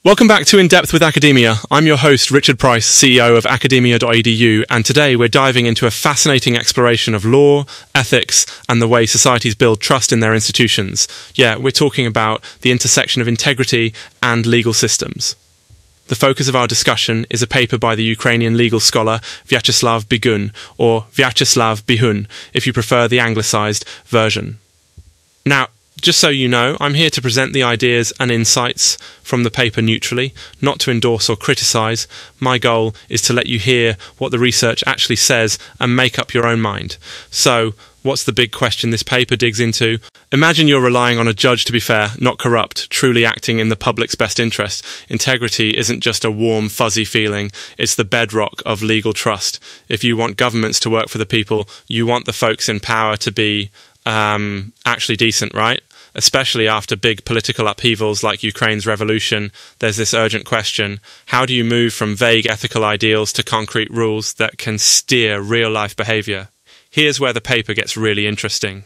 Welcome back to In Depth with Academia. I'm your host, Richard Price, CEO of academia.edu, and today we're diving into a fascinating exploration of law, ethics, and the way societies build trust in their institutions. Yeah, we're talking about the intersection of integrity and legal systems. The focus of our discussion is a paper by the Ukrainian legal scholar Vyacheslav Bigun, or Vyacheslav Bihun, if you prefer the anglicised version. Now, just so you know, I'm here to present the ideas and insights from the paper neutrally, not to endorse or criticise. My goal is to let you hear what the research actually says and make up your own mind. So, what's the big question this paper digs into? Imagine you're relying on a judge to be fair, not corrupt, truly acting in the public's best interest. Integrity isn't just a warm, fuzzy feeling, it's the bedrock of legal trust. If you want governments to work for the people, you want the folks in power to be actually decent, right? Especially after big political upheavals like Ukraine's revolution, there's this urgent question: how do you move from vague ethical ideals to concrete rules that can steer real-life behavior? Here's where the paper gets really interesting.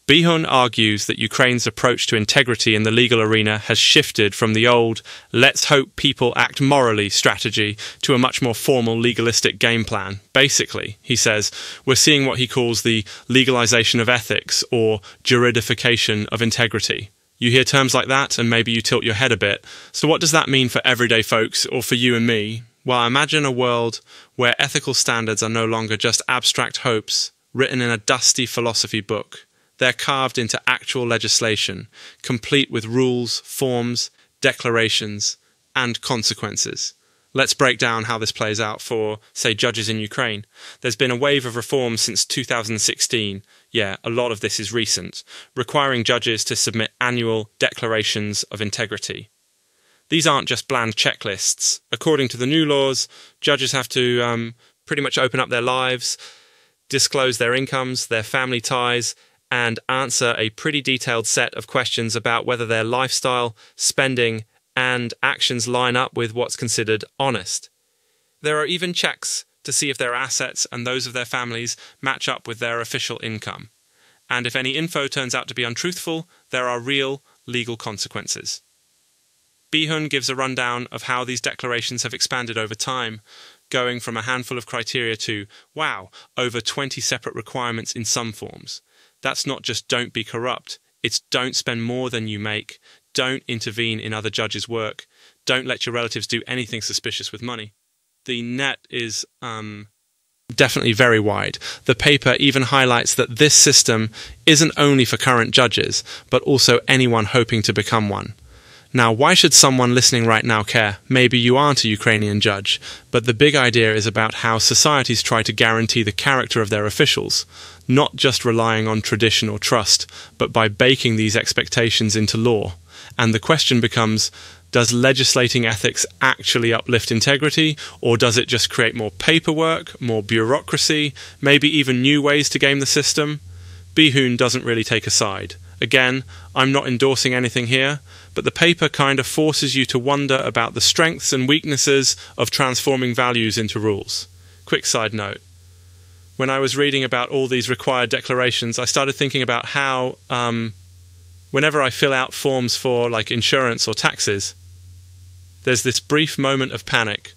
Bihun argues that Ukraine's approach to integrity in the legal arena has shifted from the old "let's hope people act morally" strategy to a much more formal legalistic game plan. Basically, he says, we're seeing what he calls the legalization of ethics, or juridification of integrity. You hear terms like that and maybe you tilt your head a bit. So what does that mean for everyday folks, or for you and me? Well, imagine a world where ethical standards are no longer just abstract hopes written in a dusty philosophy book. They're carved into actual legislation, complete with rules, forms, declarations, and consequences. Let's break down how this plays out for, say, judges in Ukraine. There's been a wave of reform since 2016. Yeah, a lot of this is recent, requiring judges to submit annual declarations of integrity. These aren't just bland checklists. According to the new laws, judges have to pretty much open up their lives, disclose their incomes, their family ties, and answer a pretty detailed set of questions about whether their lifestyle, spending, and actions line up with what's considered honest. There are even checks to see if their assets and those of their families match up with their official income. And if any info turns out to be untruthful, there are real legal consequences. Bihun gives a rundown of how these declarations have expanded over time, going from a handful of criteria to, wow, over 20 separate requirements in some forms. That's not just don't be corrupt, it's don't spend more than you make, don't intervene in other judges' work, don't let your relatives do anything suspicious with money. The net is definitely very wide. The paper even highlights that this system isn't only for current judges, but also anyone hoping to become one. Now, why should someone listening right now care? Maybe you aren't a Ukrainian judge, but the big idea is about how societies try to guarantee the character of their officials, not just relying on tradition or trust, but by baking these expectations into law. And the question becomes, does legislating ethics actually uplift integrity, or does it just create more paperwork, more bureaucracy, maybe even new ways to game the system? Bihun doesn't really take a side. Again, I'm not endorsing anything here, but the paper kind of forces you to wonder about the strengths and weaknesses of transforming values into rules. Quick side note. When I was reading about all these required declarations, I started thinking about how, whenever I fill out forms for, like, insurance or taxes, there's this brief moment of panic.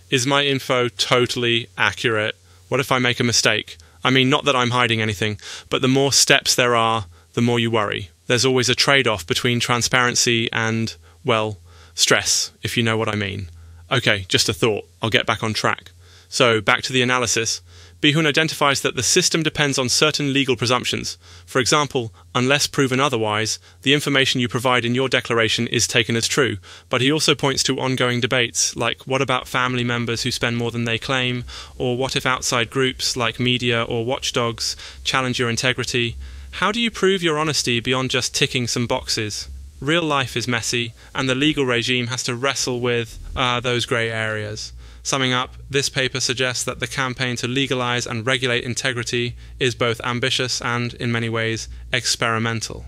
Is my info totally accurate? What if I make a mistake? I mean, not that I'm hiding anything, but the more steps there are, the more you worry. There's always a trade-off between transparency and, well, stress, if you know what I mean. Okay, just a thought. I'll get back on track. So, back to the analysis. Bihun identifies that the system depends on certain legal presumptions. For example, unless proven otherwise, the information you provide in your declaration is taken as true. But he also points to ongoing debates, like what about family members who spend more than they claim, or what if outside groups, like media or watchdogs, challenge your integrity? How do you prove your honesty beyond just ticking some boxes? Real life is messy, and the legal regime has to wrestle with those grey areas. Summing up, this paper suggests that the campaign to legalize and regulate integrity is both ambitious and, in many ways, experimental.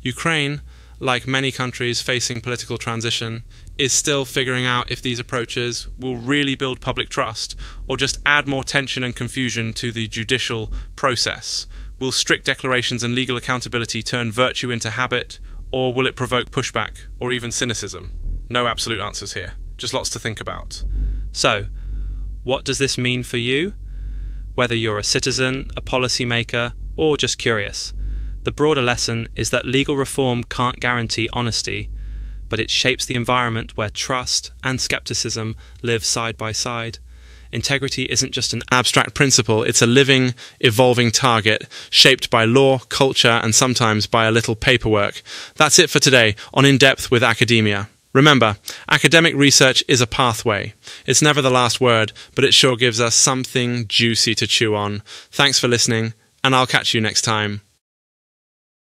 Ukraine, like many countries facing political transition, is still figuring out if these approaches will really build public trust or just add more tension and confusion to the judicial process. Will strict declarations and legal accountability turn virtue into habit, or will it provoke pushback or even cynicism? No absolute answers here, just lots to think about. So, what does this mean for you? Whether you're a citizen, a policymaker, or just curious, the broader lesson is that legal reform can't guarantee honesty, but it shapes the environment where trust and skepticism live side by side. Integrity isn't just an abstract principle, it's a living, evolving target, shaped by law, culture, and sometimes by a little paperwork. That's it for today on In Depth with Academia. Remember, academic research is a pathway. It's never the last word, but it sure gives us something juicy to chew on. Thanks for listening, and I'll catch you next time.